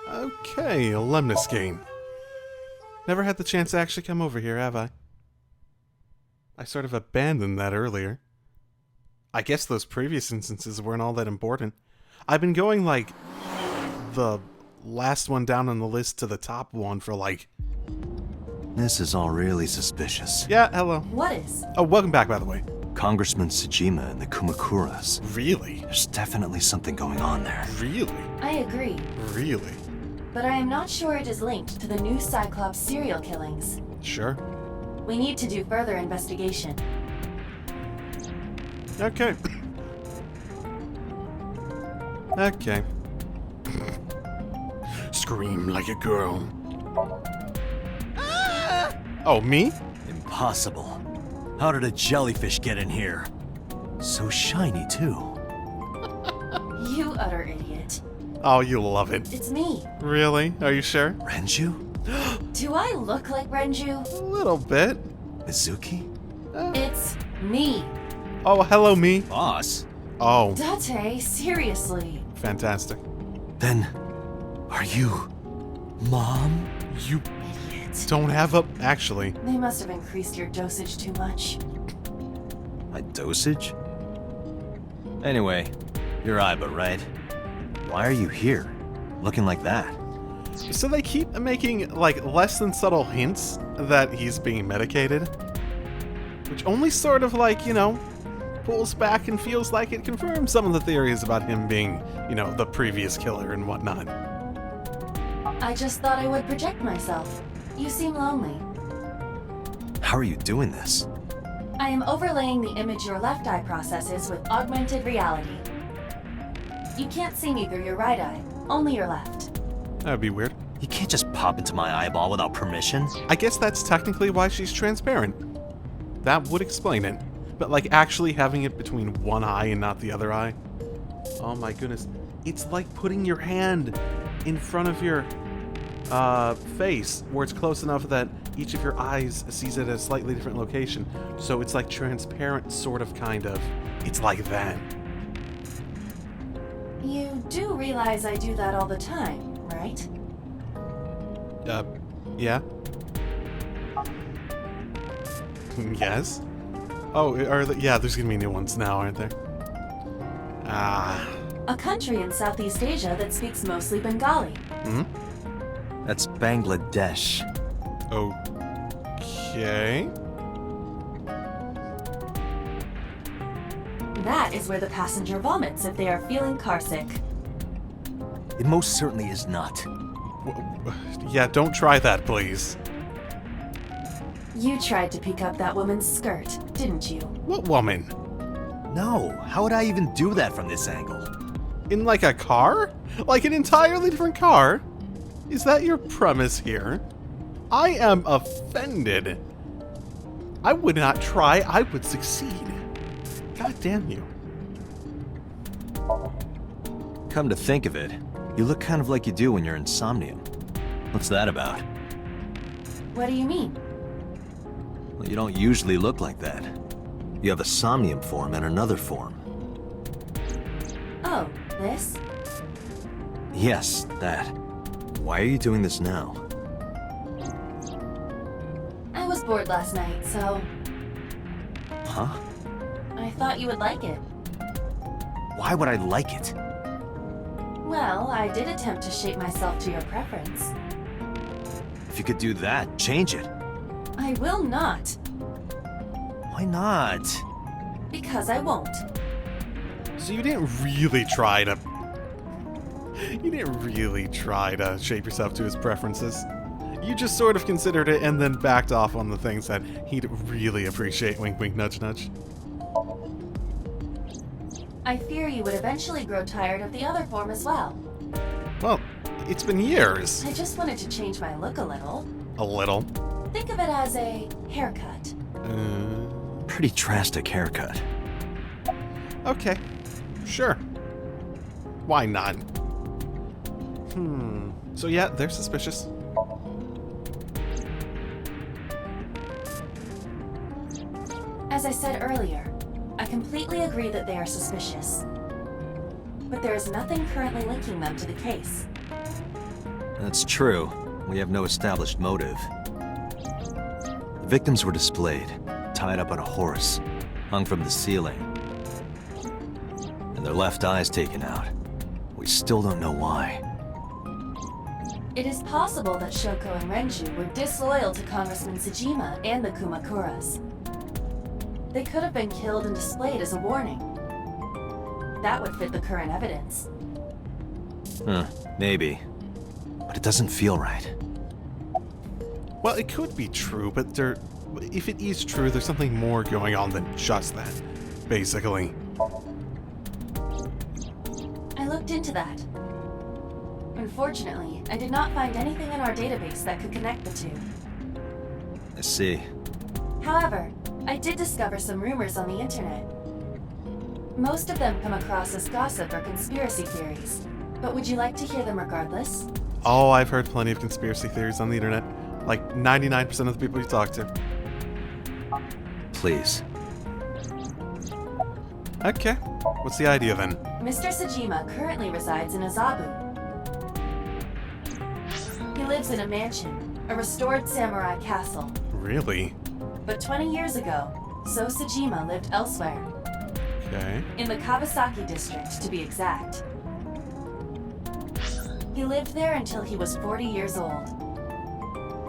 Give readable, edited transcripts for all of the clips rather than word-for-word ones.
Okay, a Lemnis game. Never had the chance to actually come over here, have I? I sort of abandoned that earlier. I guess those previous instances weren't all that important. I've been going, like, the last one down on the list to the top one for, like... This is all really suspicious. Yeah, hello. What is? Oh, welcome back, by the way. Congressman Tsujima and the Kumakuras. Really? There's definitely something going on there. Really? I agree. Really? But I am not sure it is linked to the new Cyclops serial killings. Sure. We need to do further investigation. Okay. Okay. Scream like a girl. Ah! Oh, me? Impossible. How did a jellyfish get in here? So shiny, too. You utter idiot. Oh, you love it. It's me. Really? Are you sure? Renju? Do I look like Renju? A little bit. Mizuki? It's me. Oh, hello, me. Boss? Oh, Date, seriously. fantastic. Then, are you... Mom? You Idiot. don't have a... Actually, They must have increased your dosage too much. My dosage? Anyway, you're Iba, right? Why are you here? Looking like that? so they keep making, like, less than subtle hints that he's being medicated. Which only sort of, like, you know, pulls back and feels like it confirms some of the theories about him being, you know, the previous killer and whatnot. I just thought I would protect myself. You seem lonely. How are you doing this? I am overlaying the image your left eye processes with augmented reality. You can't see me through your right eye, only your left. That would be weird. You can't just pop into my eyeball without permission. I guess that's technically why she's transparent. That would explain it. But, like, actually having it between one eye and not the other eye? Oh my goodness. It's like putting your hand in front of your face, where it's close enough that each of your eyes sees it at a slightly different location. So it's like transparent, sort of, kind of. It's like that. You do realize I do that all the time, right? Yeah? Yes? Oh, yeah, there's gonna be new ones now, aren't there? Ah. A country in Southeast Asia that speaks mostly Bengali. Hmm? That's Bangladesh. Okay. That is where the passenger vomits if they are feeling carsick. It most certainly is not. Yeah, don't try that, please. You tried to pick up that woman's skirt, didn't you? What woman? No, how would I even do that from this angle? In, like, a car? Like an entirely different car? Is that your premise here? I am offended. I would not try, I would succeed. God damn you. Come to think of it, you look kind of like you do when you're in Somnium. What's that about? What do you mean? Well, you don't usually look like that. You have a Somnium form and another form. Oh, this? Yes, that. Why are you doing this now? I was bored last night, so Huh? I thought you would like it. Why would I like it? Well, I did attempt to shape myself to your preference. If you could do that, change it. I will not, Why not? because I won't. So you didn't really try to... You didn't really try to shape yourself to his preferences. You just sort of considered it and then backed off on the things that he'd really appreciate. Wink, wink, nudge, nudge. I fear you would eventually grow tired of the other form as well. Well, it's been years. I just wanted to change my look a little. A little. Think of it as a haircut. Pretty drastic haircut. Okay. Sure. Why not? So yeah, they're suspicious. As I said earlier, I completely agree that they are suspicious. But there is nothing currently linking them to the case. That's true. We have no established motive. The victims were displayed, tied up on a horse, hung from the ceiling. And their left eyes taken out. We still don't know why. It is possible that Shoko and Renju were disloyal to Congressman Tsujima and the Kumakuras. They could have been killed and displayed as a warning. That would fit the current evidence. Maybe. But it doesn't feel right. Well, it could be true, but if it is true, there's something more going on than just that, basically. I looked into that. Unfortunately, I did not find anything in our database that could connect the two. I see. However, I did discover some rumors on the internet. Most of them come across as gossip or conspiracy theories, but would you like to hear them regardless? Oh, I've heard plenty of conspiracy theories on the internet. Like 99% of the people you talk to. Please. Okay, what's the idea then? Mr. Tsujima currently resides in Azabu. He lives in a mansion, a restored samurai castle. Really? But 20 years ago, So Tsujima lived elsewhere. Okay. In the Kawasaki district, to be exact. He lived there until he was 40 years old.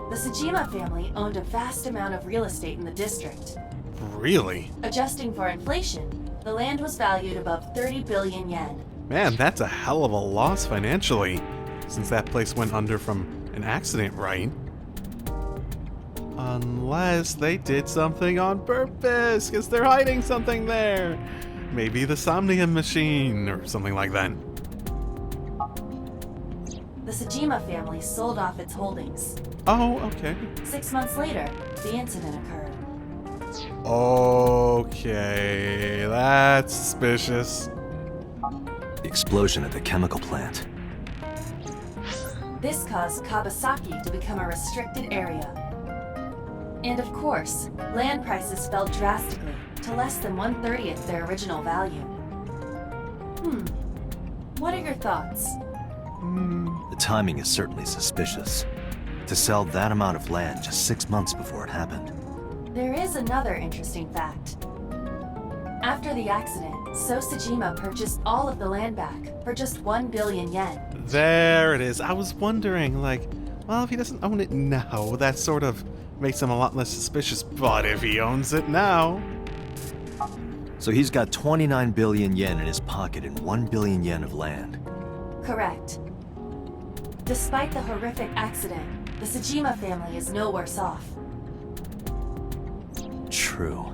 The Tsujima family owned a vast amount of real estate in the district. Really? Adjusting for inflation, the land was valued above 30 billion yen. Man, that's a hell of a loss financially, since that place went under from an accident, right? Unless they did something on purpose, because they're hiding something there. Maybe the Somnium machine, or something like that. The Tsujima family sold off its holdings. Oh, okay. 6 months later, the incident occurred. Okay, that's suspicious. The explosion at the chemical plant. This caused Kawasaki to become a restricted area. And of course, land prices fell drastically to less than 1/30th their original value. What are your thoughts? The timing is certainly suspicious. To sell that amount of land just 6 months before it happened. There is another interesting fact. After the accident, So Tsujima purchased all of the land back for just 1 billion yen. There it is. I was wondering, like, well, if he doesn't own it now, that sort of makes him a lot less suspicious, but if he owns it now... So he's got 29 billion yen in his pocket and 1 billion yen of land. Correct. Despite the horrific accident, the Tsujima family is no worse off. True.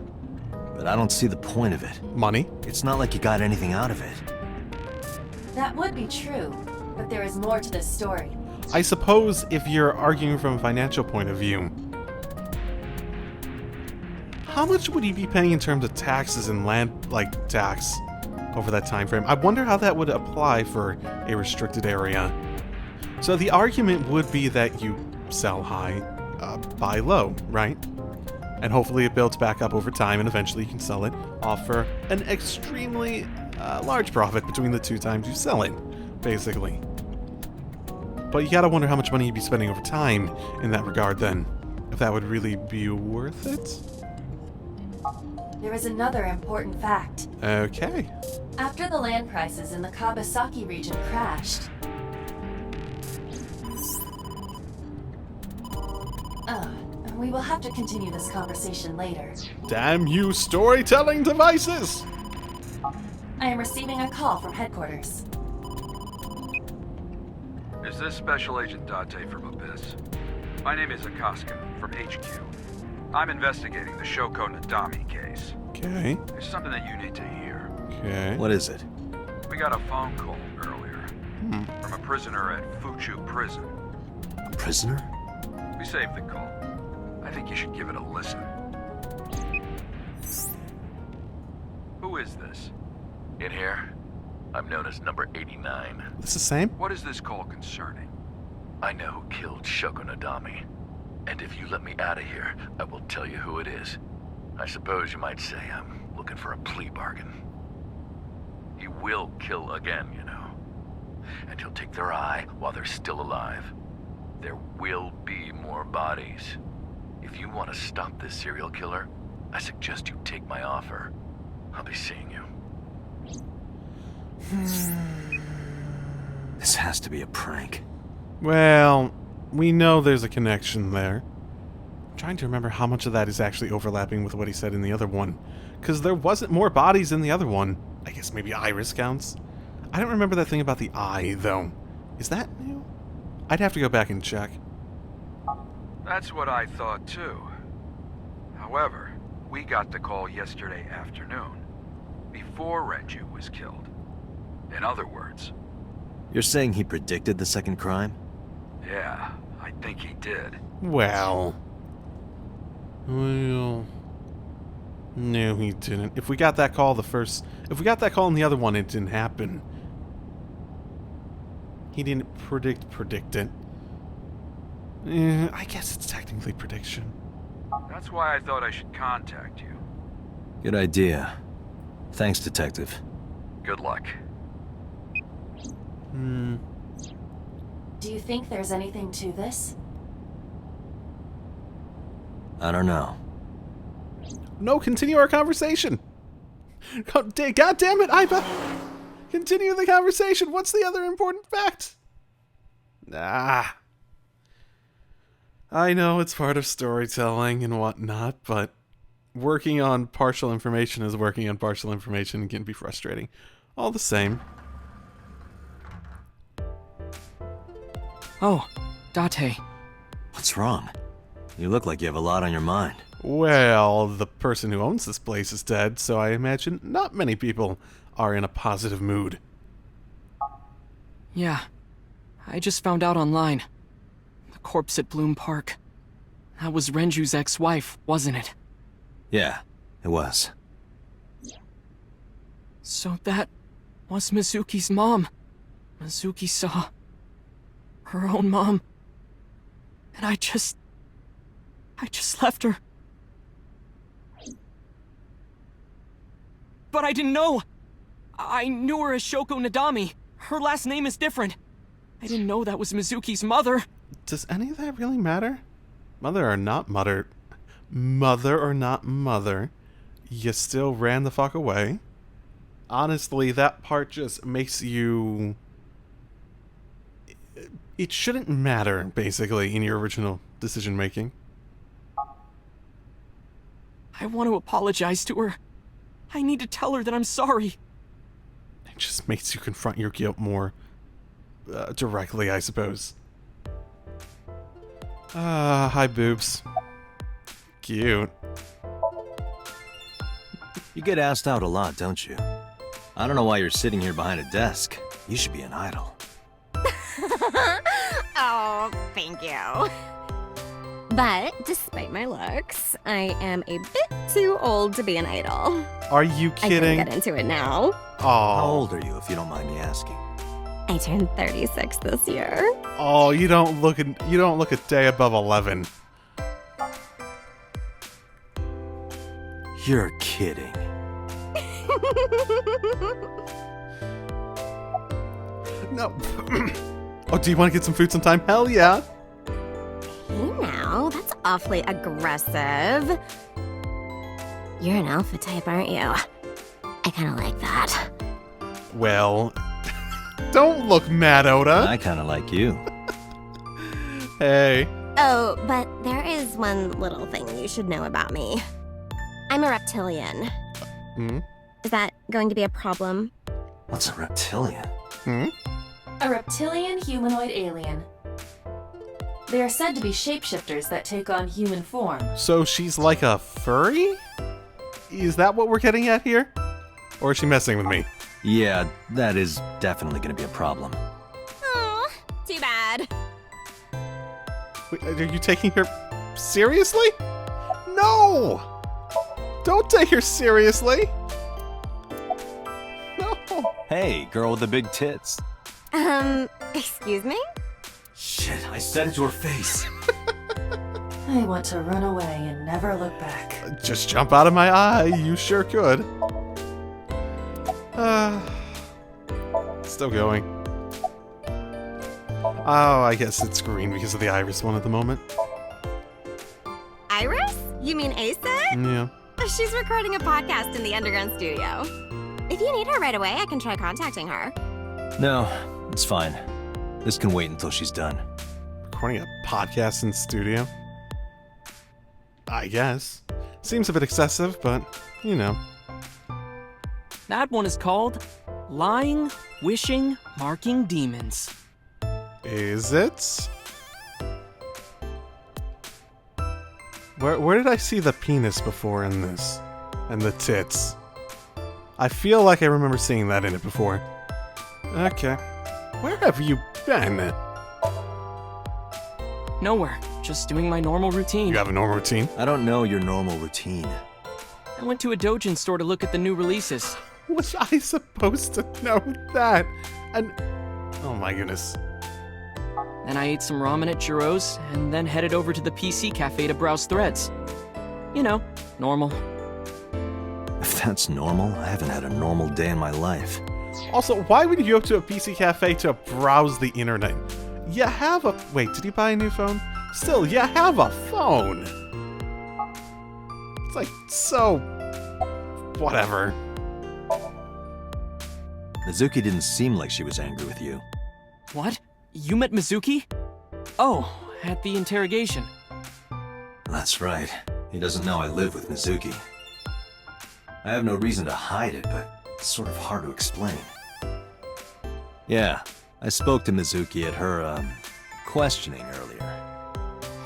But I don't see the point of it. Money? It's not like you got anything out of it. That would be true, but there is more to this story. I suppose if you're arguing from a financial point of view, how much would he be paying in terms of taxes and land, tax over that time frame? I wonder how that would apply for a restricted area. So the argument would be that you sell high, buy low, right? And hopefully it builds back up over time and eventually you can sell it off for an extremely large profit between the 2 times you sell it, basically. But you gotta wonder how much money you'd be spending over time in that regard then, if that would really be worth it. There is another important fact. Okay. After the land prices in the Kawasaki region crashed... we will have to continue this conversation later. Damn you storytelling devices! I am receiving a call from headquarters. Is this Special Agent Date from ABIS? My name is Akaska, from HQ. I'm investigating the Shoko Nadami case. Okay. There's something that you need to hear. Okay. What is it? We got a phone call earlier from a prisoner at Fuchu Prison. A prisoner? We saved the call. I think you should give it a listen. Who is this? In here, I'm known as number 89. This the same? What is this call concerning? I know who killed Shoko Nadami. And if you let me out of here, I will tell you who it is. I suppose you might say I'm looking for a plea bargain. He will kill again, you know. And he'll take their eye while they're still alive. There will be more bodies. If you want to stop this serial killer, I suggest you take my offer. I'll be seeing you. This has to be a prank. Well, we know there's a connection there. I'm trying to remember how much of that is actually overlapping with what he said in the other one. Because there wasn't more bodies in the other one. I guess maybe Iris counts. I don't remember that thing about the eye, though. Is that new? I'd have to go back and check. That's what I thought too. However, we got the call yesterday afternoon, before Renju was killed. In other words, You're saying he predicted the second crime? yeah, I think he did. Well, no, he didn't. If we got that call if we got that call in the other one, it didn't happen. He didn't predict it. I guess it's technically prediction. That's why I thought I should contact you. Good idea. Thanks, Detective. Good luck. Do you think there's anything to this? I don't know. No, continue our conversation. God damn it, Iba! Continue the conversation. What's the other important fact? Ah. I know it's part of storytelling and whatnot, but working on partial information is working on partial information and can be frustrating. All the same. Oh, Date. What's wrong? You look like you have a lot on your mind. Well, the person who owns this place is dead, so I imagine not many people are in a positive mood. Yeah, I just found out online. The corpse at Bloom Park. That was Renju's ex-wife, wasn't it? Yeah, it was. So that was Mizuki's mom. Mizuki saw her own mom. And I just left her. But I didn't know. I knew her as Shoko Nadami. Her last name is different. I didn't know that was Mizuki's mother. Does any of that really matter? Mother or not mother, you still ran the fuck away. Honestly, that part just makes you... It shouldn't matter, basically, in your original decision-making. I want to apologize to her. I need to tell her that I'm sorry. It just makes you confront your guilt more directly, I suppose. Hi, boobs. Cute. You get asked out a lot, don't you? I don't know why you're sitting here behind a desk. You should be an idol. Oh, thank you. But despite my looks, I am a bit too old to be an idol. Are you kidding? I can get into it now. How Oh, old are you, if you don't mind me asking? I turned 36 this year. oh, you don't look a day above 11. You're kidding. No. Oh, do you want to get some food sometime? Hell yeah. Hey now, that's awfully aggressive. You're an alpha type, aren't you? I kind of like that. Well, don't look mad, Oda. I kind of like you. Hey. Oh, but there is one little thing you should know about me. I'm a reptilian. Hmm? Is that going to be a problem? What's a reptilian? Hmm? A reptilian humanoid alien. They are said to be shapeshifters that take on human form. So she's like a furry? Is that what we're getting at here? Or is she messing with me? Yeah, that is definitely going to be a problem. Oh, too bad. Wait, are you taking her seriously? No! Don't take her seriously! No! Hey, girl with the big tits. Excuse me? Shit, I said it to her face. I want to run away and never look back. Just jump out of my eye, you sure could. Still going. Oh, I guess it's green because of the Iris one at the moment. Iris? You mean Asa? Yeah. She's recording a podcast in the underground studio. If you need her right away, I can try contacting her. No, it's fine. This can wait until she's done. Recording a podcast in studio? I guess. Seems a bit excessive, but, you know. That one is called Lying, Wishing, Marking Demons. Is it? Where did I see the penis before in this? And the tits? I feel like I remember seeing that in it before. Okay. Where have you been? Nowhere. Just doing my normal routine. You have a normal routine? I don't know your normal routine. I went to a doujin store to look at the new releases. Was I supposed to know that? And... oh my goodness. Then I ate some ramen at Jiro's, and then headed over to the PC cafe to browse threads. You know, normal. If that's normal, I haven't had a normal day in my life. Also, why would you go to a PC cafe to browse the internet? You have a... wait, did you buy a new phone? Still, you have a phone! It's like, so... whatever. Mizuki didn't seem like she was angry with you. What? You met Mizuki? Oh, at the interrogation. That's right. He doesn't know I live with Mizuki. I have no reason to hide it, but it's sort of hard to explain. Yeah, I spoke to Mizuki at her, questioning earlier.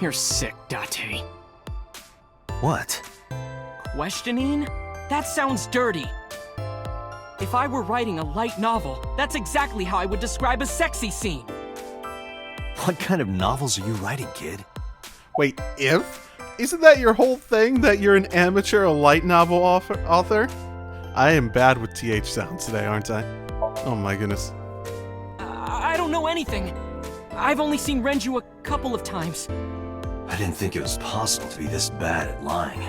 You're sick, Date. What? Questioning? That sounds dirty. If I were writing a light novel, that's exactly how I would describe a sexy scene. What kind of novels are you writing, kid? Wait, if? Isn't that your whole thing, that you're an amateur light novel author? I am bad with TH sounds today, aren't I? Oh my goodness. I don't know anything. I've only seen Renju a couple of times. I didn't think it was possible to be this bad at lying.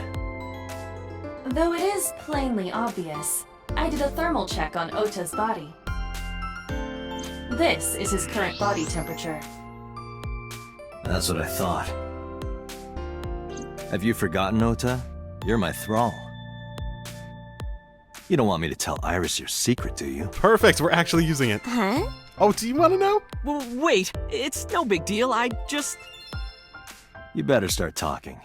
Though it is plainly obvious, I did a thermal check on Ota's body. This is his current body temperature. That's what I thought. Have you forgotten, Ota? You're my thrall. You don't want me to tell Iris your secret, do you? Perfect, we're actually using it. Huh? Oh, do you want to know? Well, wait, it's no big deal. I just... You better start talking.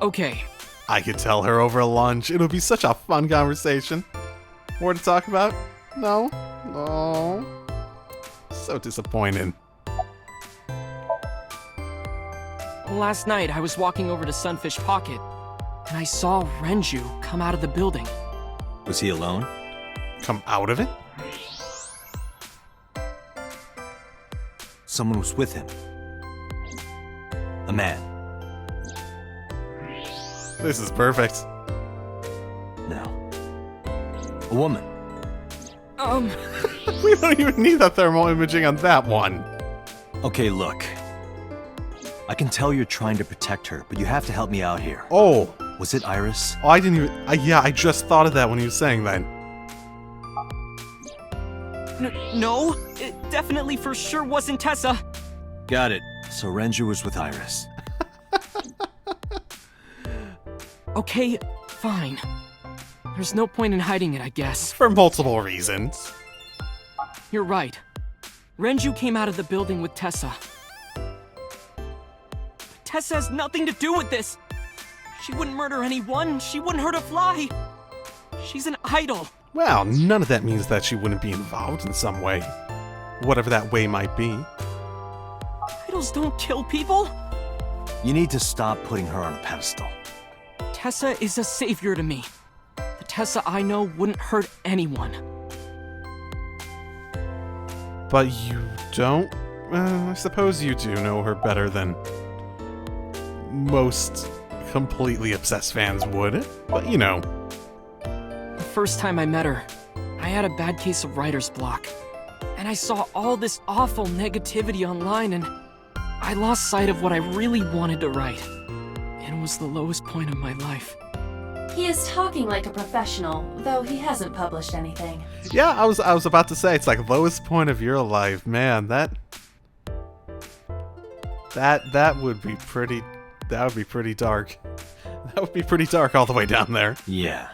Okay. I could tell her over lunch. It'll be such a fun conversation. More to talk about? No? Oh. So disappointed. Last night, I was walking over to Sunfish Pocket, and I saw Renju come out of the building. Was he alone? Come out of it? Someone was with him. A man. This is perfect. No. A woman. We don't even need the thermal imaging on that one. Okay, look. I can tell you're trying to protect her, but you have to help me out here. Oh. Was it Iris? Oh, I didn't even... yeah, I just thought of that when he was saying that. No, it definitely for sure wasn't Tessa. Got it. So Renju was with Iris. Okay, fine. There's no point in hiding it, I guess. For multiple reasons. You're right. Renju came out of the building with Tessa. But Tessa has nothing to do with this. She wouldn't murder anyone. She wouldn't hurt a fly. She's an idol. Well, none of that means that she wouldn't be involved in some way. Whatever that way might be. Idols don't kill people. You need to stop putting her on a pedestal. Tessa is a savior to me. The Tessa I know wouldn't hurt anyone. But you don't? I suppose you do know her better than most completely obsessed fans would. But you know. The first time I met her, I had a bad case of writer's block. And I saw all this awful negativity online and I lost sight of what I really wanted to write. It and was the lowest point of my life. He is talking like a professional, though he hasn't published anything. Yeah, I was about to say, it's like lowest point of your life. Man, that would be pretty dark. That would be pretty dark all the way down there. Yeah.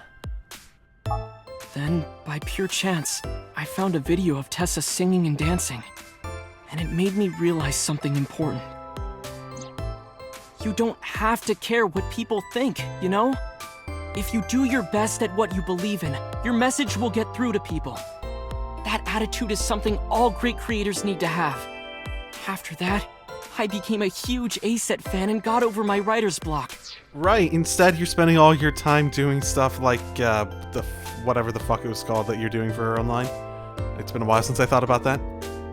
Then, by pure chance, I found a video of Tessa singing and dancing, and it made me realize something important. You don't have to care what people think, you know? If you do your best at what you believe in, your message will get through to people. That attitude is something all great creators need to have. After that, I became a huge ASET fan and got over my writer's block. Right, instead you're spending all your time doing stuff like, whatever the fuck it was called that you're doing for her online. It's been a while since I thought about that.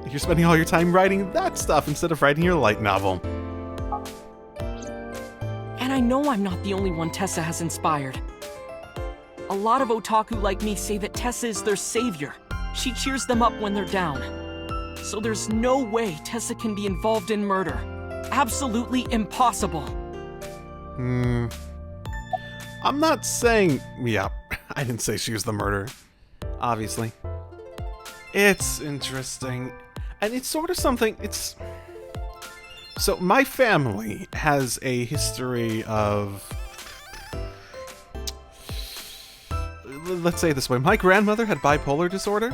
You're spending all your time writing that stuff instead of writing your light novel. And I know I'm not the only one Tessa has inspired. A lot of otaku like me say that Tessa is their savior. She cheers them up when they're down. So there's no way Tessa can be involved in murder. Absolutely impossible. I'm not saying... Yeah, I didn't say she was the murderer. Obviously. It's interesting. And it's sort of something... So, my family has a history of... Let's say it this way. My grandmother had bipolar disorder.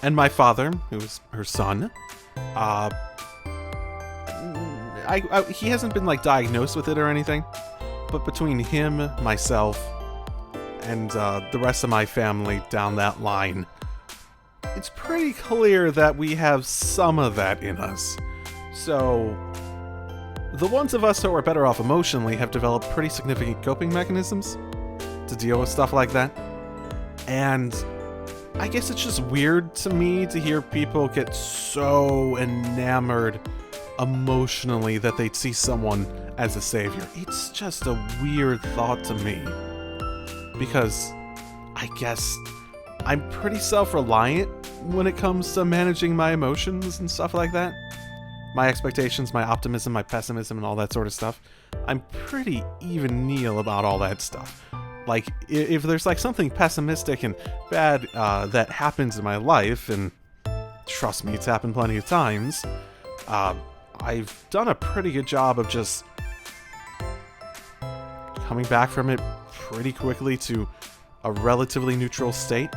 And my father, who was her son, he hasn't been, like, diagnosed with it or anything. But between him, myself, and the rest of my family down that line, it's pretty clear that we have some of that in us. So, the ones of us who are better off emotionally have developed pretty significant coping mechanisms to deal with stuff like that. And I guess it's just weird to me to hear people get so enamored emotionally that they'd see someone as a savior. It's just a weird thought to me. Because I guess I'm pretty self-reliant when it comes to managing my emotions and stuff like that. My expectations, my optimism, my pessimism, and all that sort of stuff. I'm pretty even-keel about all that stuff. Like, if there's like something pessimistic and bad that happens in my life, and trust me, it's happened plenty of times, I've done a pretty good job of just coming back from it pretty quickly to a relatively neutral state.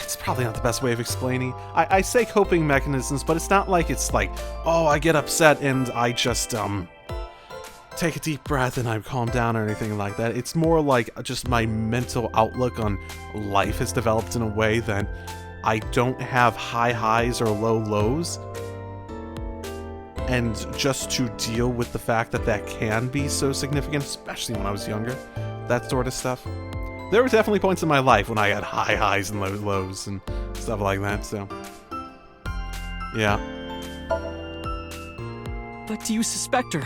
It's probably not the best way of explaining. I say coping mechanisms, but it's not like it's like, oh, I get upset and I just, take a deep breath and I calm down or anything like that. It's more like just my mental outlook on life has developed in a way that I don't have high highs or low lows. And just to deal with the fact that that can be so significant, especially when I was younger, that sort of stuff. There were definitely points in my life when I had high highs and low lows and stuff like that, so... yeah. But do you suspect her?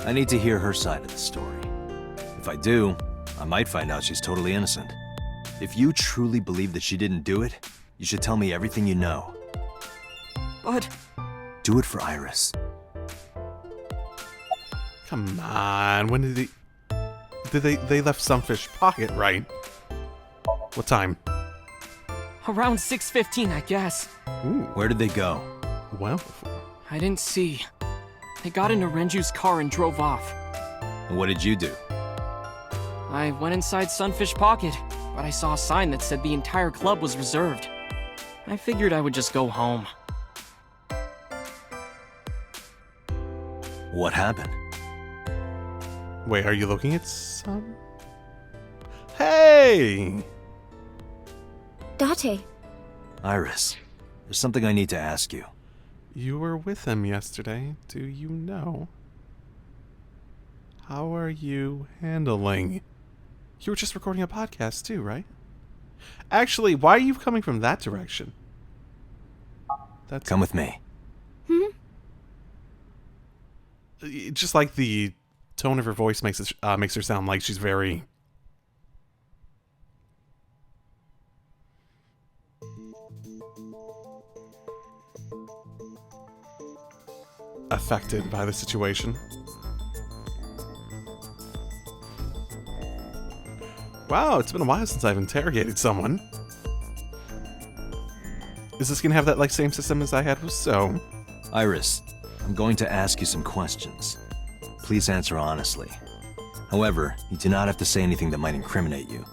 I need to hear her side of the story. If I do, I might find out she's totally innocent. If you truly believe that she didn't do it, you should tell me everything you know. But... do it for Iris. Come on, when did they left Sunfish Pocket, right? What time? around 6:15, I guess. Ooh, Where did they go? well, I didn't see. They got into Renju's car and drove off. And what did you do? I went inside Sunfish Pocket, but I saw a sign that said the entire club was reserved. I figured I would just go home. What happened? wait, are you looking at some? Hey! Date. Iris, there's something I need to ask you. You were with him yesterday, do you know? How are you handling? You were just recording a podcast too, right? Actually, why are you coming from that direction? That's Come with me. just like the tone of her voice makes her sound like she's very... affected by the situation. Wow, it's been a while since I've interrogated someone. Is this gonna have that like same system as I had with So? Iris, I'm going to ask you some questions. Please answer honestly. However, you do not have to say anything that might incriminate you.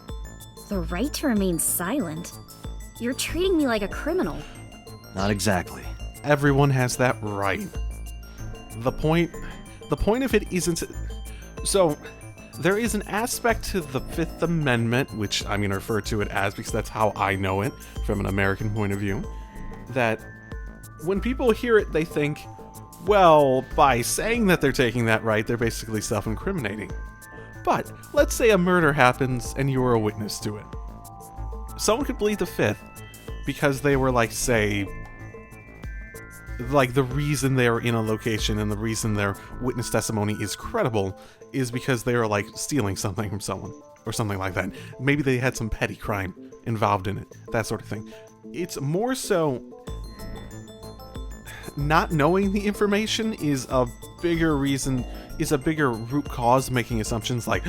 The right to remain silent? You're treating me like a criminal. Not exactly. Everyone has that right. The point of it isn't... So, there is an aspect to the Fifth Amendment, which I'm going to refer to it as because that's how I know it from an American point of view, that when people hear it, they think, well, by saying that they're taking that right, they're basically self-incriminating. But, let's say a murder happens and you were a witness to it. Someone could plead the Fifth because they were, like, say... like, the reason they're in a location and the reason their witness testimony is credible is because they are, like, stealing something from someone. Or something like that. Maybe they had some petty crime involved in it. That sort of thing. It's more so... not knowing the information is a bigger reason... is a bigger root cause making assumptions like,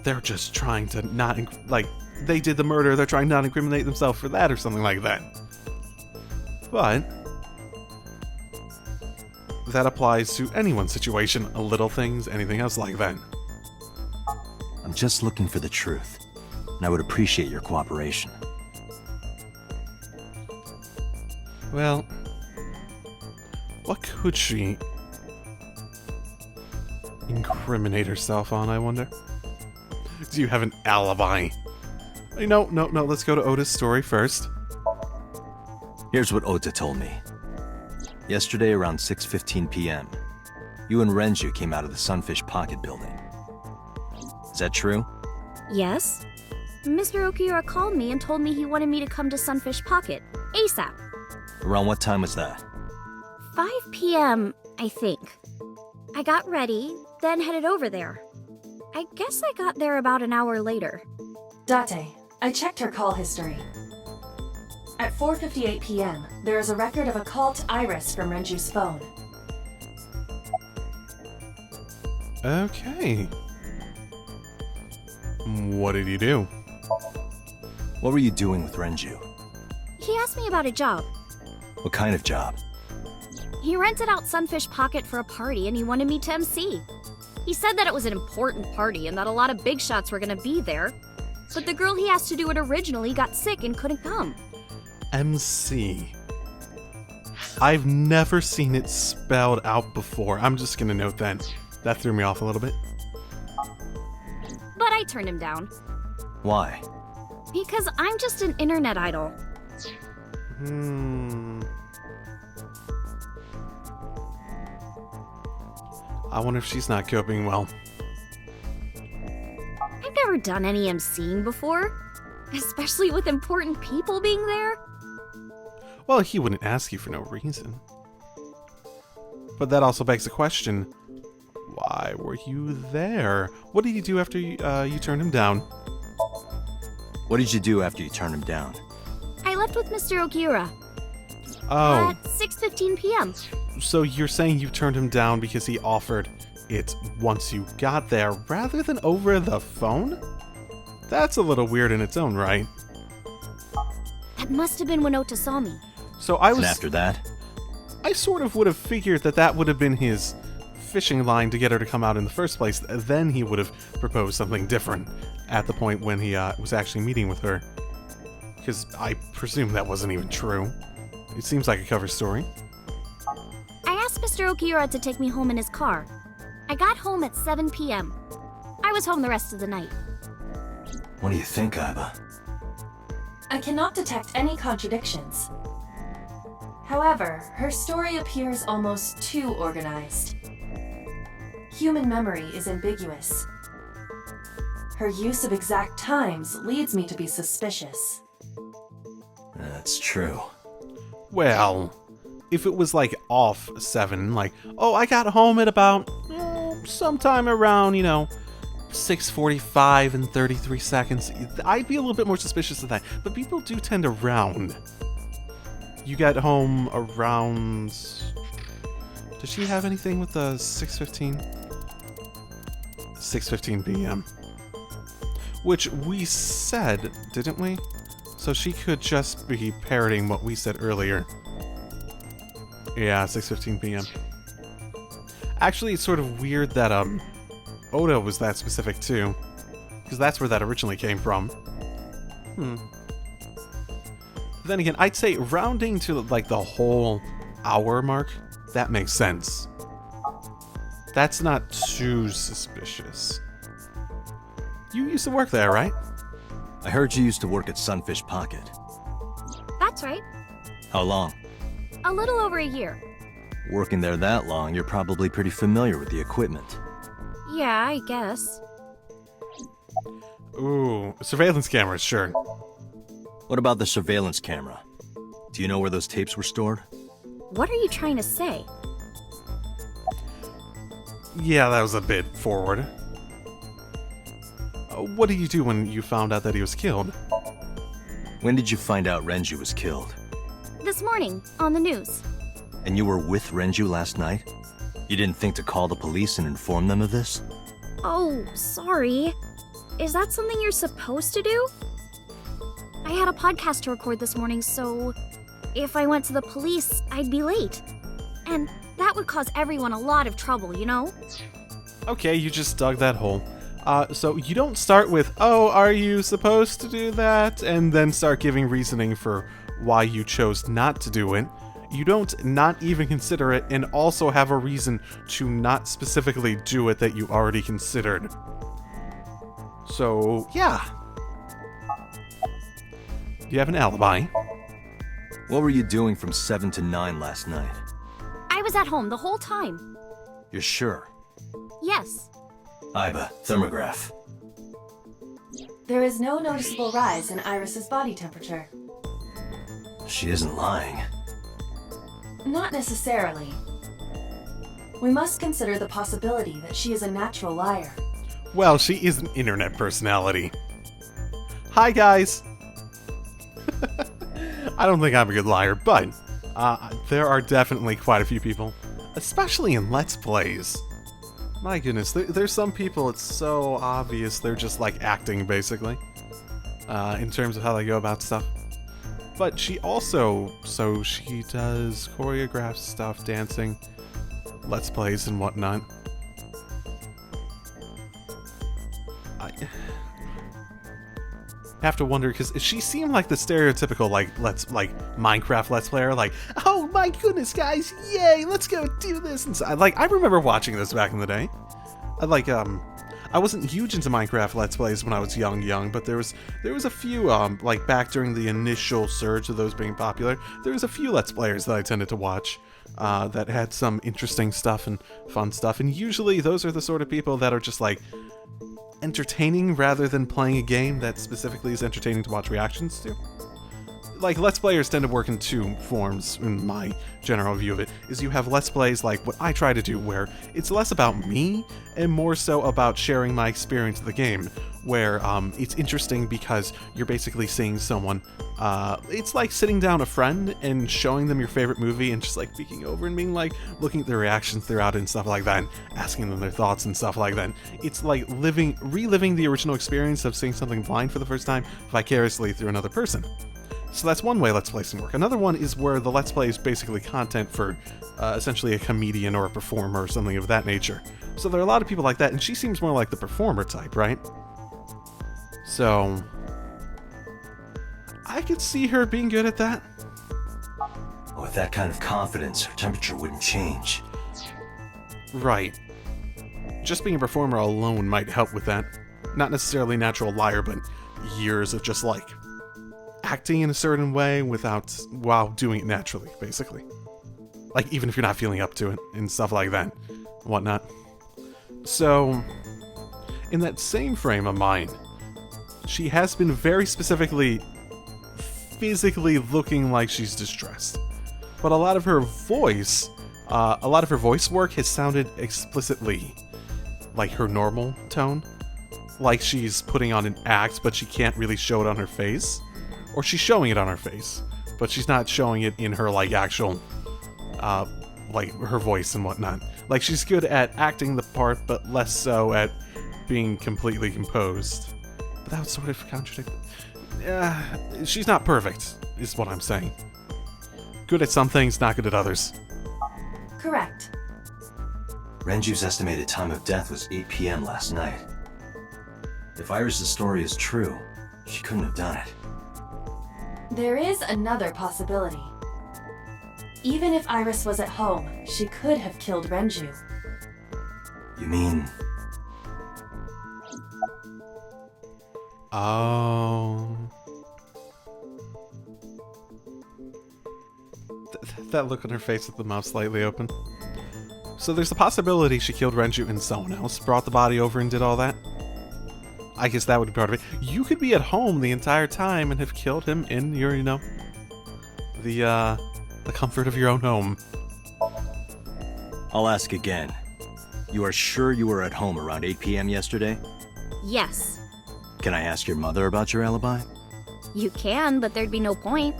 they're just trying to not... like, they did the murder, they're trying not to incriminate themselves for that or something like that. But... that applies to anyone's situation, little things, anything else like that. I'm just looking for the truth, and I would appreciate your cooperation. Well, what could she incriminate herself on, I wonder? Do you have an alibi? No, let's go to Ota's story first. Here's what Ota told me. Yesterday around 6:15 p.m., you and Renju came out of the Sunfish Pocket building. Is that true? Yes? Mr. Okiura called me and told me he wanted me to come to Sunfish Pocket, ASAP. Around what time was that? 5 p.m., I think. I got ready, then headed over there. I guess I got there about an hour later. Date, I checked her call history. At 4:58 p.m., there is a record of a call to Iris from Renju's phone. Okay. What did you do? What were you doing with Renju? He asked me about a job. What kind of job? He rented out Sunfish Pocket for a party and he wanted me to MC. He said that it was an important party and that a lot of big shots were gonna be there. But the girl he asked to do it originally got sick and couldn't come. MC. I've never seen it spelled out before. I'm just gonna note that. That threw me off a little bit. But I turned him down. Why? Because I'm just an internet idol. I wonder if she's not coping well. I've never done any MCing before. Especially with important people being there. Well, he wouldn't ask you for no reason. But that also begs the question, why were you there? What did you do after you turned him down? What did you do after you turned him down? I left with Mr. Okiura. Oh. At 6:15 p.m. So you're saying you turned him down because he offered it once you got there rather than over the phone? That's a little weird in its own right. That must have been when Ota saw me. So I was... And after that? I sort of would have figured that that would have been his fishing line to get her to come out in the first place. Then he would have proposed something different at the point when he was actually meeting with her. Because I presume that wasn't even true. It seems like a cover story. I asked Mr. Okiura to take me home in his car. I got home at 7 p.m. I was home the rest of the night. What do you think, Aiba? I cannot detect any contradictions. However, her story appears almost too organized. Human memory is ambiguous. Her use of exact times leads me to be suspicious. That's true. Well, if it was like off 7, like, oh, I got home at about sometime around, 6:45 and 33 seconds, I'd be a little bit more suspicious of that. But people do tend to round. You got home around Does she have anything with the 6:15? 6:15 p.m. Which we said, didn't we? So she could just be parroting what we said earlier. Yeah, 6:15 p.m. Actually, it's sort of weird that Oda was that specific too, because that's where that originally came from. Then again, I'd say rounding to like the whole hour mark, that makes sense. That's not too suspicious. You used to work there, right? I heard you used to work at Sunfish Pocket. That's right. How long? A little over a year. Working there that long, you're probably pretty familiar with the equipment. Yeah, I guess. Ooh, surveillance cameras, sure. What about the surveillance camera? Do you know where those tapes were stored? What are you trying to say? Yeah, that was a bit forward. What did you do when you found out that he was killed? When did you find out Renju was killed? This morning, on the news. And you were with Renju last night? You didn't think to call the police and inform them of this? Oh, sorry. Is that something you're supposed to do? I had a podcast to record this morning, so if I went to the police, I'd be late. And that would cause everyone a lot of trouble, you know? Okay, you just dug that hole. So you don't start with, oh, are you supposed to do that? And then start giving reasoning for why you chose not to do it. You don't not even consider it and also have a reason to not specifically do it that you already considered. So, yeah. Do you have an alibi? What were you doing from 7 to 9 last night? I was at home the whole time. You're sure? Yes. Iba, thermograph. There is no noticeable rise in Iris's body temperature. She isn't lying. Not necessarily. We must consider the possibility that she is a natural liar. Well, she is an internet personality. Hi, guys! I don't think I'm a good liar, but there are definitely quite a few people, especially in Let's Plays. My goodness, there's some people it's so obvious they're just like acting, basically, in terms of how they go about stuff. But she also, so she does choreographed stuff, dancing, Let's Plays and whatnot. I have to wonder, because she seemed like the stereotypical, like, Minecraft Let's Player, like, oh my goodness, guys, yay, let's go do this, and so, I remember watching this back in the day. I wasn't huge into Minecraft Let's Plays when I was young, but there was a few, like, back during the initial surge of those being popular, there was a few Let's Players that I tended to watch, that had some interesting stuff and fun stuff, and usually those are the sort of people that are just, like, entertaining rather than playing a game that specifically is entertaining to watch reactions to. Like, Let's Players tend to work in two forms, in my general view of it, is you have Let's Plays like what I try to do, where it's less about me and more so about sharing my experience of the game, where it's interesting because you're basically seeing someone, it's like sitting down a friend and showing them your favorite movie and just like peeking over and being like, looking at their reactions throughout it and stuff like that, and asking them their thoughts and stuff like that. It's like reliving the original experience of seeing something blind for the first time vicariously through another person. So that's one way Let's Plays can work. Another one is where the Let's Play is basically content for essentially a comedian or a performer or something of that nature. So there are a lot of people like that, and she seems more like the performer type, right? So I could see her being good at that. With that kind of confidence, her temperature wouldn't change. Right. Just being a performer alone might help with that. Not necessarily natural liar, but years of just like acting in a certain way while doing it naturally, basically. Like, even if you're not feeling up to it and stuff like that, whatnot. So, in that same frame of mind, she has been very specifically physically looking like she's distressed. But a lot of her voice work has sounded explicitly like her normal tone. Like she's putting on an act, but she can't really show it on her face. Or she's showing it on her face, but she's not showing it in her, like, actual like, her voice and whatnot. Like, she's good at acting the part, but less so at being completely composed. But that would sort of contradict... she's not perfect, is what I'm saying. Good at some things, not good at others. Correct. Renju's estimated time of death was 8 p.m. last night. If Iris' story is true, she couldn't have done it. There is another possibility. Even if Iris was at home, she could have killed Renju. You mean... Oh... That look on her face with the mouth slightly open. So there's a possibility she killed Renju and someone else brought the body over and did all that. I guess that would be part of it. You could be at home the entire time and have killed him in your, you know, the comfort of your own home. I'll ask again. You are sure you were at home around 8 p.m. yesterday? Yes. Can I ask your mother about your alibi? You can, but there'd be no point.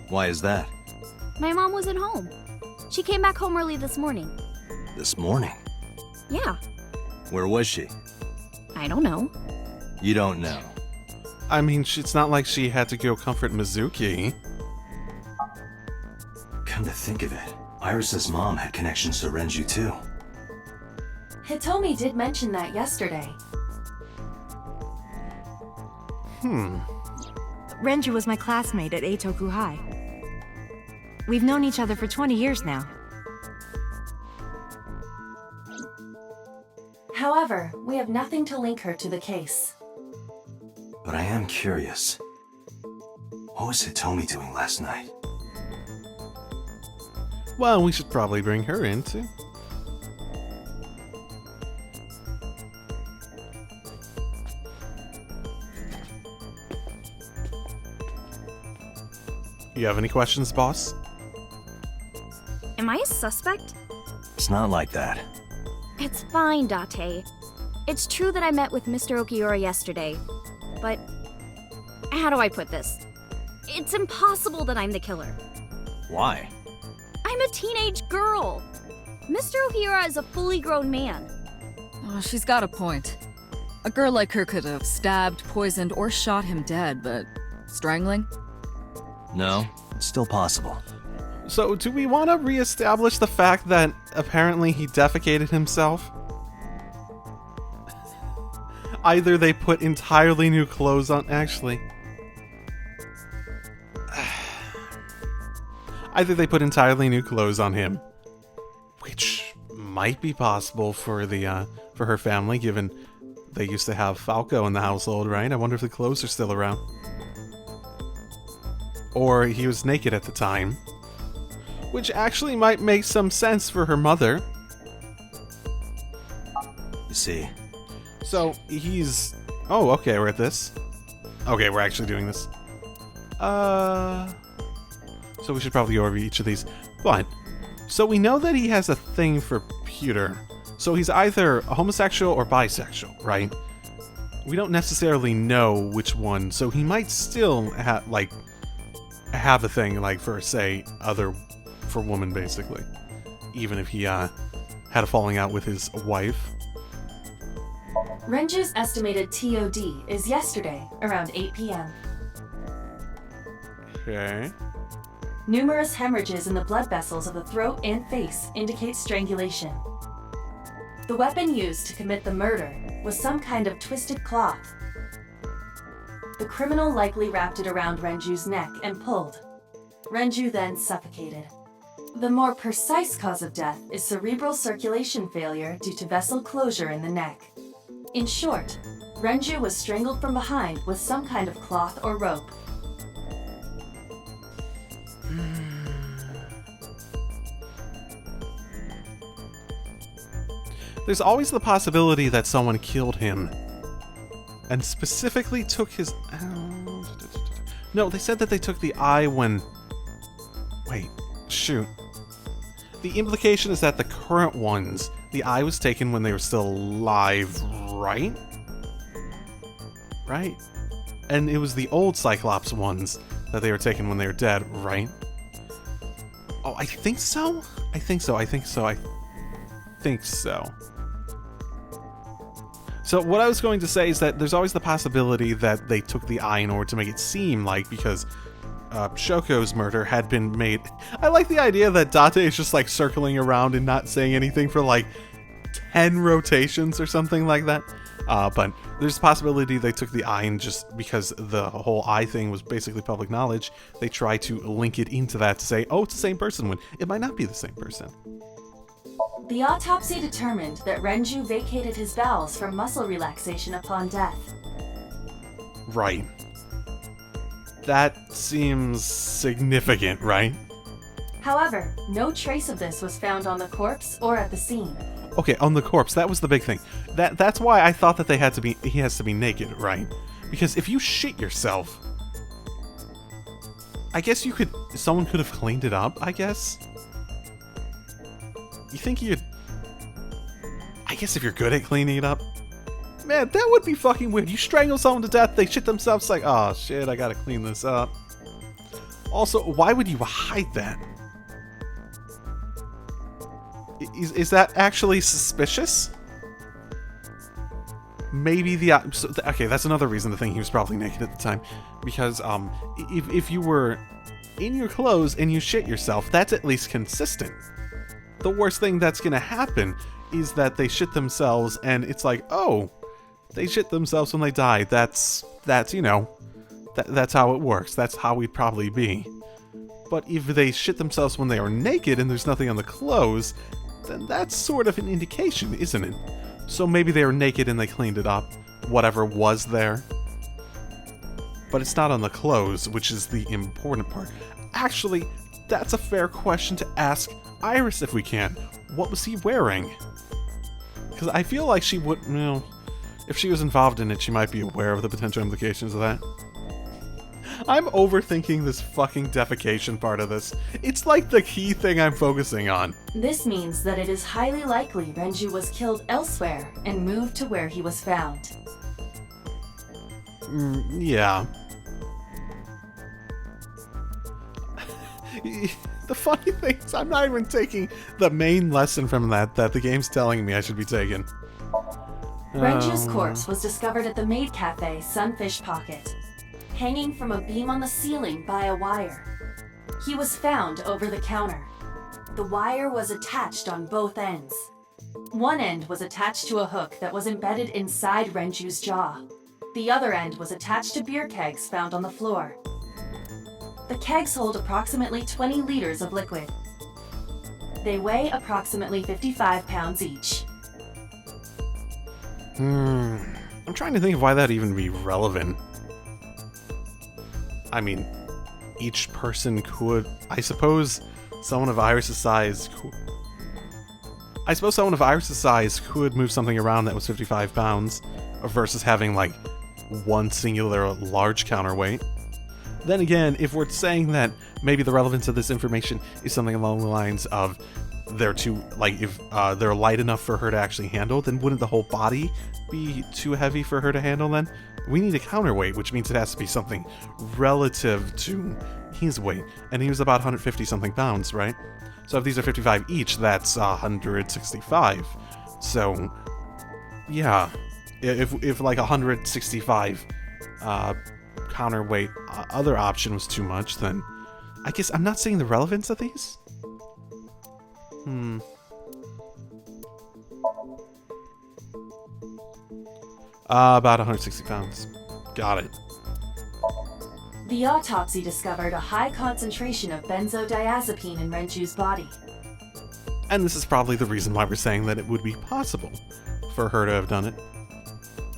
Why is that? My mom wasn't home. She came back home early this morning. This morning? Yeah. Where was she? I don't know. You don't know. I mean, it's not like she had to go comfort Mizuki. Come to think of it, Iris' mom had connections to Renju too. Hitomi did mention that yesterday. Renju was my classmate at Eitoku High. We've known each other for 20 years now. However, we have nothing to link her to the case. But I am curious. What was Hitomi doing last night? Well, we should probably bring her in, too. You have any questions, boss? Am I a suspect? It's not like that. It's fine, Date. It's true that I met with Mr. Okiura yesterday, but how do I put this? It's impossible that I'm the killer. Why? I'm a teenage girl. Mr. Okiura is a fully grown man. Oh, she's got a point. A girl like her could have stabbed, poisoned, or shot him dead, but strangling? No, it's still possible. So, do we want to reestablish the fact that apparently he defecated himself? Either they put entirely new clothes on... Actually... Either they put entirely new clothes on him, which might be possible for the for her family, given they used to have Falco in the household, right? I wonder if the clothes are still around. Or he was naked at the time, which actually might make some sense for her mother. You see. So he's... Oh, okay, we're at this. Okay, we're actually doing this. So we should probably go over each of these. But, so we know that he has a thing for pewter. So he's either a homosexual or bisexual, right? We don't necessarily know which one, so he might still have a thing, like, for, say, for woman, basically. Even if he, had a falling out with his wife. Renju's estimated TOD is yesterday, around 8 p.m. Okay. Numerous hemorrhages in the blood vessels of the throat and face indicate strangulation. The weapon used to commit the murder was some kind of twisted cloth. The criminal likely wrapped it around Renju's neck and pulled. Renju then suffocated. The more precise cause of death is cerebral circulation failure due to vessel closure in the neck. In short, Renju was strangled from behind with some kind of cloth or rope. There's always the possibility that someone killed him. And specifically took his... No, they said that they took the eye when... Wait, shoot. The implication is that the current ones, the eye was taken when they were still alive, right? Right? And it was the old Cyclops ones that they were taken when they were dead, right? Oh, I think so? I think so. I think so. I think so. So what I was going to say is that there's always the possibility that they took the eye in order to make it seem like, because Shoko's murder had been made... I like the idea that Date is just like circling around and not saying anything for like 10 rotations or something like that. But there's a possibility they took the eye, and just because the whole eye thing was basically public knowledge, they try to link it into that to say, oh, it's the same person, when it might not be the same person. The autopsy determined that Renju vacated his bowels for muscle relaxation upon death. Right. That seems significant, right? However, no trace of this was found on the corpse or at the scene. Okay, on the corpse, that was the big thing. That's why I thought that he has to be naked, right? Because if you shit yourself, I guess someone could have cleaned it up, I guess? You think you'd... I guess if you're good at cleaning it up? Man, that would be fucking weird. You strangle someone to death, they shit themselves, it's like, oh shit, I gotta clean this up. Also, why would you hide that? Is that actually suspicious? Maybe okay, that's another reason to think he was probably naked at the time. Because, if you were in your clothes and you shit yourself, that's at least consistent. The worst thing that's gonna happen is that they shit themselves and it's like, oh, they shit themselves when they die. That's you know, that's how it works. That's how we'd probably be. But if they shit themselves when they are naked and there's nothing on the clothes, then that's sort of an indication, isn't it? So maybe they were naked and they cleaned it up, whatever was there. But it's not on the clothes, which is the important part. Actually, that's a fair question to ask Iris if we can. What was he wearing? Because I feel like she would, you know, if she was involved in it, she might be aware of the potential implications of that. I'm overthinking this fucking defecation part of this. It's like the key thing I'm focusing on. This means that it is highly likely Renju was killed elsewhere and moved to where he was found. Yeah. The funny thing is, I'm not even taking the main lesson from that the game's telling me I should be taking. Renju's corpse was discovered at the maid cafe Sunfish Pocket, hanging from a beam on the ceiling by a wire. He was found over the counter. The wire was attached on both ends. One end was attached to a hook that was embedded inside Renju's jaw. The other end was attached to beer kegs found on the floor. The kegs hold approximately 20 liters of liquid. They weigh approximately 55 pounds each. I'm trying to think of why that'd even be relevant. I mean, each person could... I suppose someone of Iris' size could move something around that was 55 pounds versus having, like, one singular large counterweight. Then again, if we're saying that maybe the relevance of this information is something along the lines of they're too, like, if they're light enough for her to actually handle, then wouldn't the whole body be too heavy for her to handle then? We need a counterweight, which means it has to be something relative to his weight. And he was about 150 something pounds, right? So if these are 55 each, that's 165. So, yeah. If like 165 counterweight other option was too much, then I guess I'm not seeing the relevance of these. About 160 pounds. Got it. The autopsy discovered a high concentration of benzodiazepine in Renju's body. And this is probably the reason why we're saying that it would be possible for her to have done it.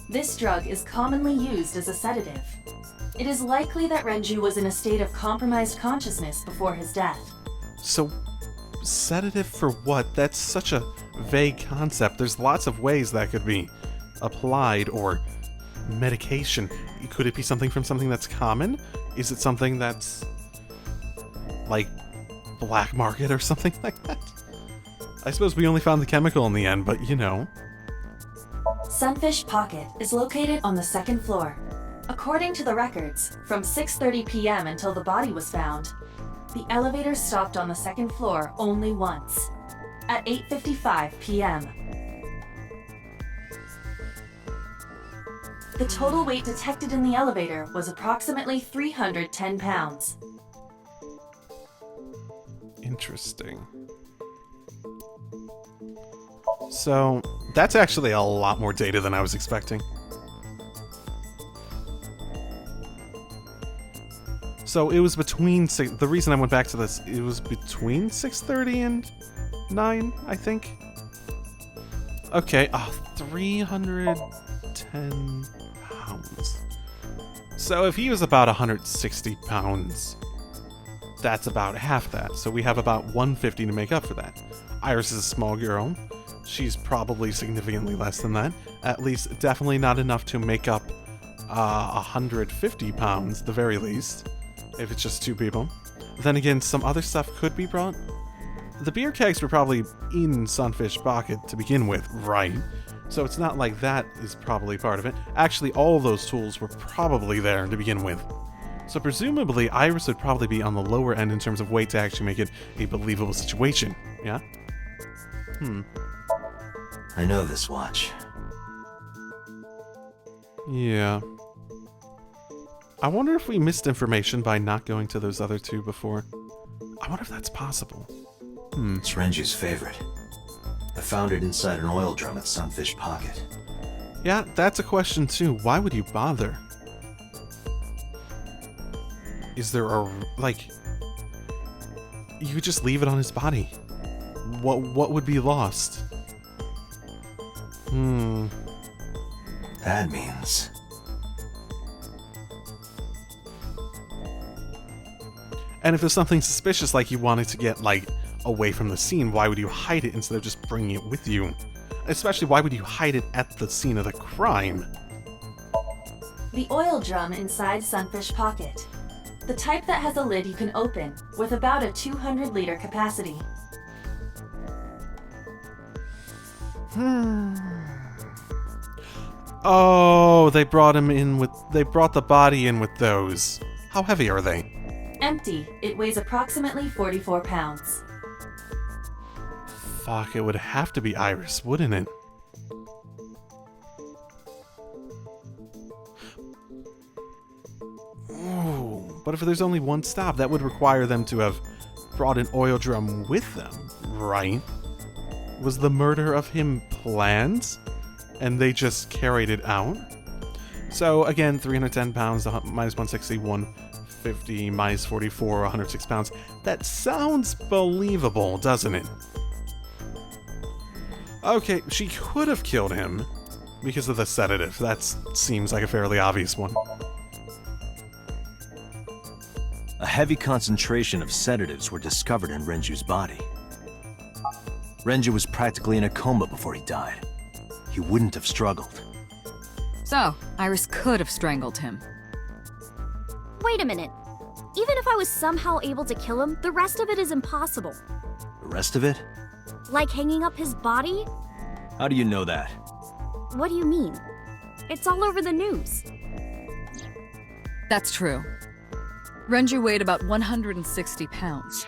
This drug is commonly used as a sedative. It is likely that Renju was in a state of compromised consciousness before his death. So, sedative for what? That's such a vague concept. There's lots of ways that could be applied, or medication. Could it be something from something that's common? Is it something that's like black market or something like that? I suppose we only found the chemical in the end, but you know. Sunfish Pocket is located on the second floor. According to the records, from 6:30 p.m. until the body was found, the elevator stopped on the second floor only once, at 8:55 p.m. The total weight detected in the elevator was approximately 310 pounds. Interesting. So, that's actually a lot more data than I was expecting. So it was between the reason I went back to this, it was between 6:30 and 9, I think. Okay, 310 pounds. So if he was about 160 pounds, that's about half that. So we have about 150 to make up for that. Iris is a small girl. She's probably significantly less than that. At least, definitely not enough to make up 150 pounds, the very least. If it's just two people. Then again, some other stuff could be brought. The beer kegs were probably in Sunfish Pocket to begin with, right? So it's not like that is probably part of it. Actually, all of those tools were probably there to begin with. So presumably, Iris would probably be on the lower end in terms of weight to actually make it a believable situation, yeah? I know this watch. Yeah. I wonder if we missed information by not going to those other two before. I wonder if that's possible. It's Renju's favorite. I found it inside an oil drum at Sunfish Pocket. Yeah, that's a question too. Why would you bother? Is there a... like... You could just leave it on his body. What would be lost? That means... And if there's something suspicious, like you wanted to get, like, away from the scene, why would you hide it instead of just bringing it with you? Especially, why would you hide it at the scene of the crime? The oil drum inside Sunfish Pocket. The type that has a lid you can open, with about a 200-liter capacity. Oh, they brought the body in with those. How heavy are they? Empty, it weighs approximately 44 pounds. Fuck, it would have to be Iris, wouldn't it? Ooh, but if there's only one stop, that would require them to have brought an oil drum with them, right? Was the murder of him planned, and they just carried it out? So, again, 310 pounds, minus 160, 150, minus 44, 106 pounds. That sounds believable, doesn't it? Okay, she could have killed him because of the sedative. That seems like a fairly obvious one. A heavy concentration of sedatives were discovered in Renju's body. Renju was practically in a coma before he died. He wouldn't have struggled. So, Iris could have strangled him. Wait a minute. Even if I was somehow able to kill him, the rest of it is impossible. The rest of it? Like hanging up his body? How do you know that? What do you mean? It's all over the news. That's true. Renju weighed about 160 pounds.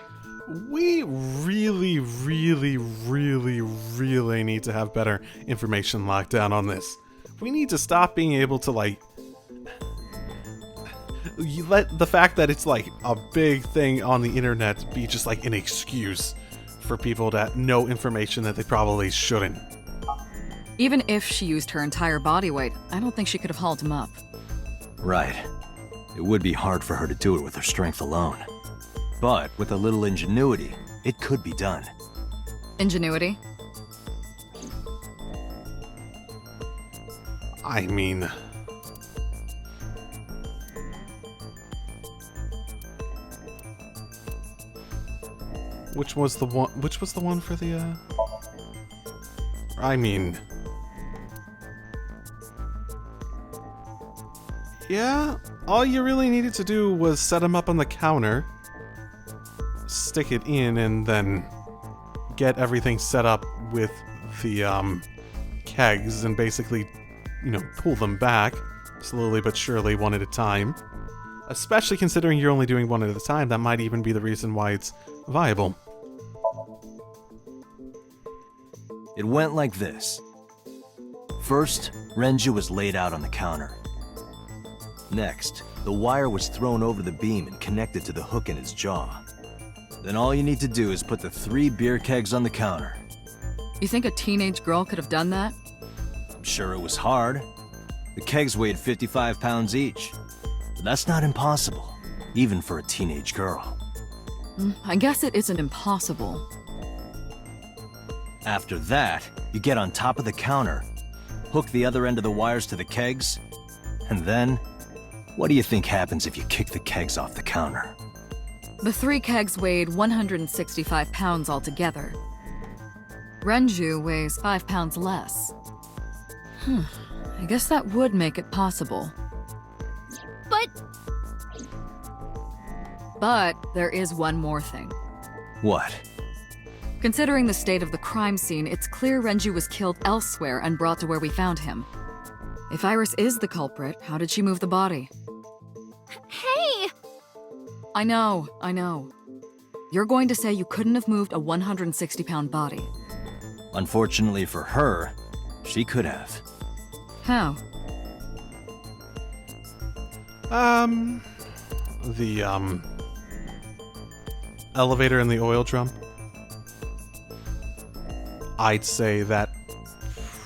We really, really, really, really need to have better information locked down on this. We need to stop being able to, like... You let the fact that it's, like, a big thing on the internet be just, like, an excuse for people to know information that they probably shouldn't. Even if she used her entire body weight, I don't think she could have hauled him up. Right. It would be hard for her to do it with her strength alone. But with a little ingenuity, it could be done. Ingenuity? I mean... Which was the one for the, I mean... Yeah, all you really needed to do was set him up on the counter, stick it in, and then get everything set up with the, kegs, and basically, you know, pull them back, slowly but surely, one at a time. Especially considering you're only doing one at a time, that might even be the reason why it's viable. It went like this. First, Renju was laid out on the counter. Next, the wire was thrown over the beam and connected to the hook in his jaw. Then all you need to do is put the 3 beer kegs on the counter. You think a teenage girl could have done that? I'm sure it was hard. The kegs weighed 55 pounds each. But that's not impossible, even for a teenage girl. I guess it isn't impossible. After that, you get on top of the counter, hook the other end of the wires to the kegs, and then, what do you think happens if you kick the kegs off the counter? The 3 kegs weighed 165 pounds altogether. Renju weighs 5 pounds less. I guess that would make it possible. But there is one more thing. What? Considering the state of the crime scene, it's clear Renju was killed elsewhere and brought to where we found him. If Iris is the culprit, how did she move the body? Hey! I know. You're going to say you couldn't have moved a 160-pound body. Unfortunately for her, she could have. How? The, elevator and the oil drum. I'd say that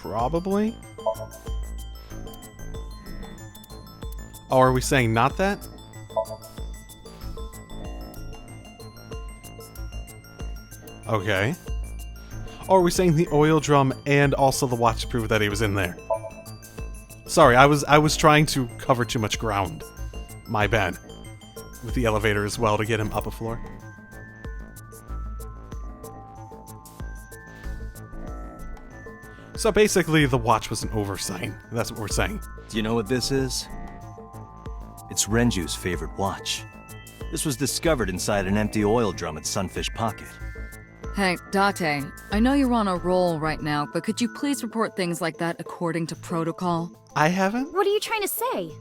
probably. Oh, are we saying not that? Okay. Or are we saying the oil drum and also the watch to prove that he was in there? Sorry, I was trying to cover too much ground. My bad. With the elevator as well to get him up a floor. So basically, the watch was an oversight. That's what we're saying. Do you know what this is? It's Renju's favorite watch. This was discovered inside an empty oil drum at Sunfish Pocket. Hey, Date, I know you're on a roll right now, but could you please report things like that according to protocol? I haven't? What are you trying to say?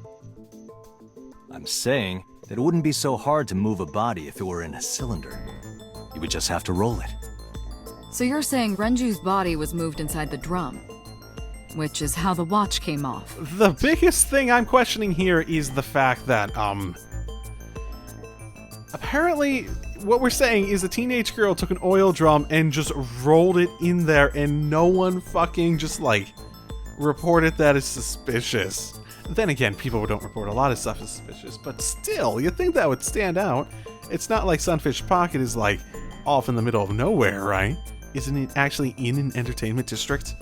I'm saying that it wouldn't be so hard to move a body if it were in a cylinder. You would just have to roll it. So you're saying Renju's body was moved inside the drum, which is how the watch came off. The biggest thing I'm questioning here is the fact that, apparently, what we're saying is a teenage girl took an oil drum and just rolled it in there and no one fucking just, like, reported that as suspicious. Then again, people don't report a lot of stuff as suspicious, but still, you'd think that would stand out. It's not like Sunfish Pocket is, like, off in the middle of nowhere, right? Isn't it actually in an entertainment district?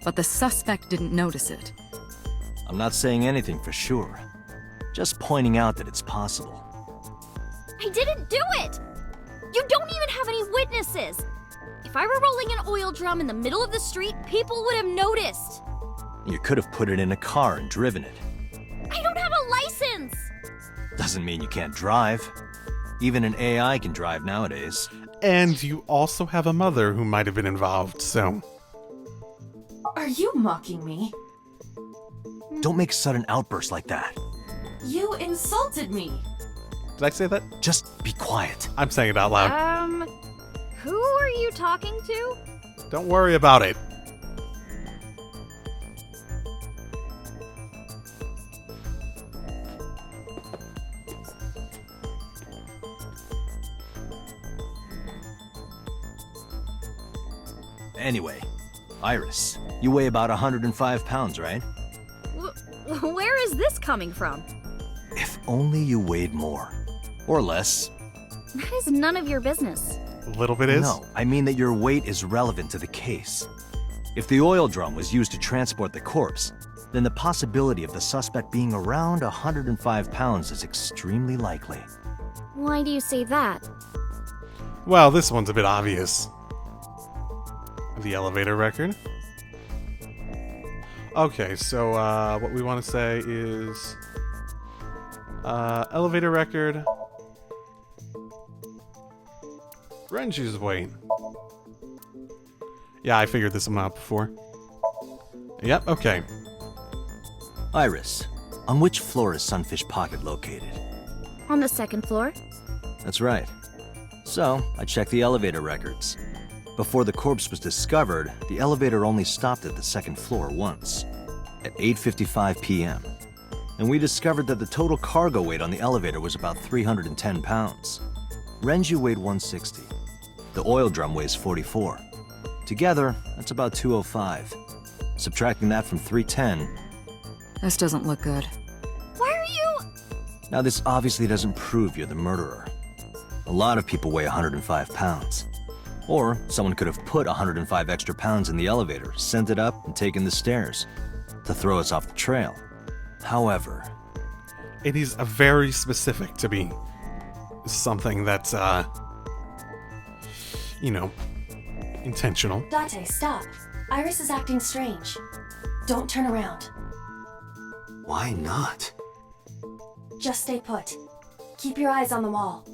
But the suspect didn't notice it. I'm not saying anything for sure. Just pointing out that it's possible. I didn't do it! You don't even have any witnesses! If I were rolling an oil drum in the middle of the street, people would have noticed! You could have put it in a car and driven it. I don't have a license! Doesn't mean you can't drive. Even an AI can drive nowadays. And you also have a mother who might have been involved, so... Are you mocking me? Don't make sudden outbursts like that. You insulted me. Did I say that? Just be quiet. I'm saying it out loud. Who are you talking to? Don't worry about it. Anyway, Iris, you weigh about 105 pounds, right? Where is this coming from? If only you weighed more. Or less. That is none of your business. A little bit is? No, I mean that your weight is relevant to the case. If the oil drum was used to transport the corpse, then the possibility of the suspect being around 105 pounds is extremely likely. Why do you say that? Well, this one's a bit obvious. The elevator record. Okay, so what we want to say is elevator record. Renju's weight. Yeah, I figured this one out before. Yep, okay. Iris, On which floor is Sunfish Pocket located? On the second floor? That's right. So, I checked the elevator records. Before the corpse was discovered, the elevator only stopped at the second floor once, at 8:55 p.m. And we discovered that the total cargo weight on the elevator was about 310 pounds. Renju weighed 160. The oil drum weighs 44. Together, that's about 205. Subtracting that from 310... This doesn't look good. Why are you... Now, this obviously doesn't prove you're the murderer. A lot of people weigh 105 pounds. Or someone could have put 105 extra pounds in the elevator, sent it up, and taken the stairs to throw us off the trail. However... It is very specific to be something that's, intentional. Date, stop. Iris is acting strange. Don't turn around. Why not? Just stay put. Keep your eyes on the wall.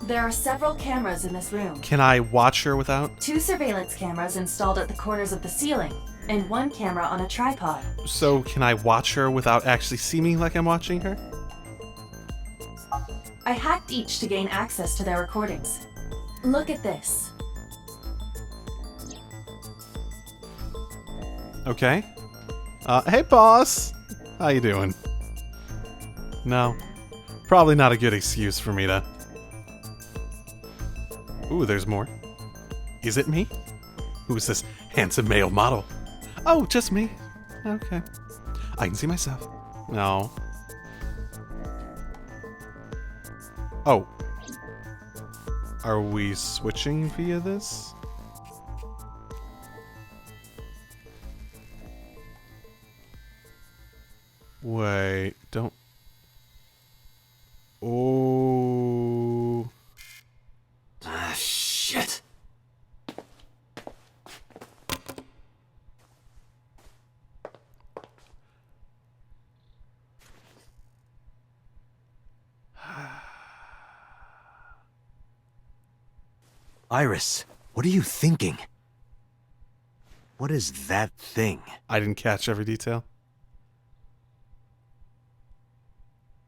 There are several cameras in this room. Can I watch her without? 2 surveillance cameras installed at the corners of the ceiling, and 1 camera on a tripod. So can I watch her without actually seeming like I'm watching her? I hacked each to gain access to their recordings. Look at this. Okay. Hey boss! How you doing? No. Probably not a good excuse for me to... Ooh, there's more. Is it me? Who's this handsome male model? Oh, just me. Okay. I can see myself. No. Oh. Are we switching via this? Wait, don't... Oh... Ah, shit! Iris, what are you thinking? What is that thing? I didn't catch every detail.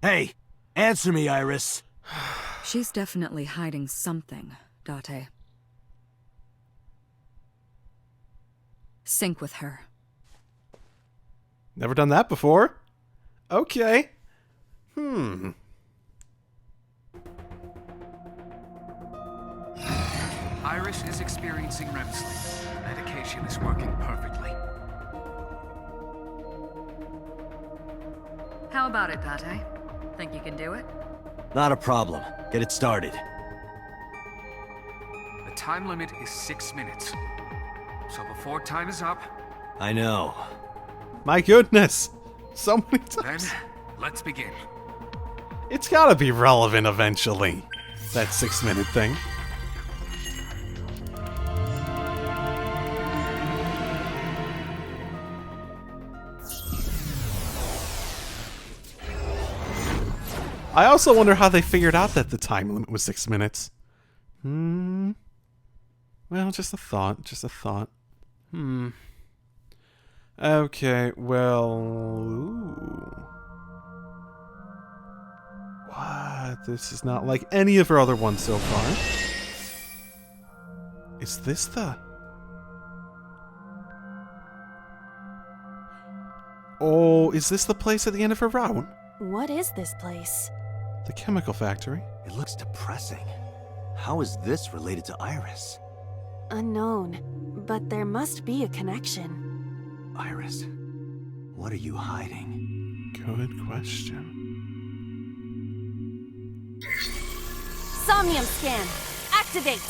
Hey, answer me, Iris. She's definitely hiding something, Date. Sync with her. Never done that before? Okay. Iris is experiencing REM sleep. Medication is working perfectly. How about it, Date? Think you can do it? Not a problem. Get it started. The time limit is 6 minutes. So before time is up, I know. My goodness! So many then times. let's begin. It's gotta be relevant eventually. That 6-minute thing. I also wonder how they figured out that the time limit was 6 minutes. Well, just a thought. Just a thought. Okay, well... Ooh. What? This is not like any of her other ones so far. Is this the... Oh, is this the place at the end of her route? What is this place? The chemical factory. It looks depressing. How is this related to Iris? Unknown, but there must be a connection. Iris, what are you hiding? Good question. Somnium scan! Activate!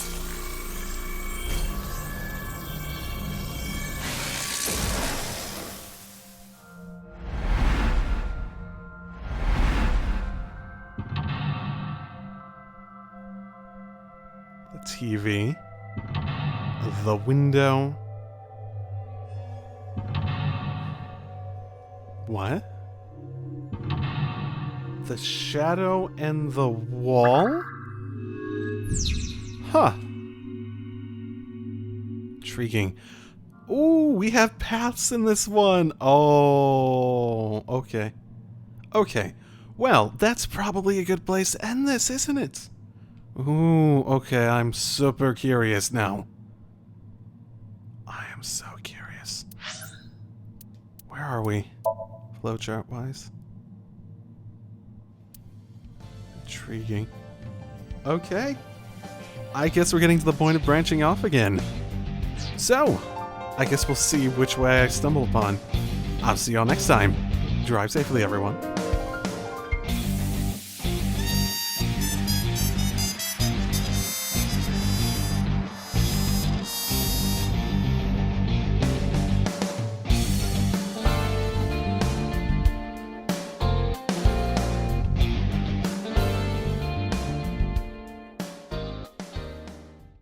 The TV. The window. What? The shadow and the wall? Huh. Intriguing. Ooh, we have paths in this one. Oh, okay. Okay. Well, that's probably a good place to end this, isn't it? Ooh, okay, I'm super curious now. I am so curious. Where are we? Flowchart-wise? Intriguing. Okay. I guess we're getting to the point of branching off again. So, I guess we'll see which way I stumble upon. I'll see y'all next time. Drive safely, everyone.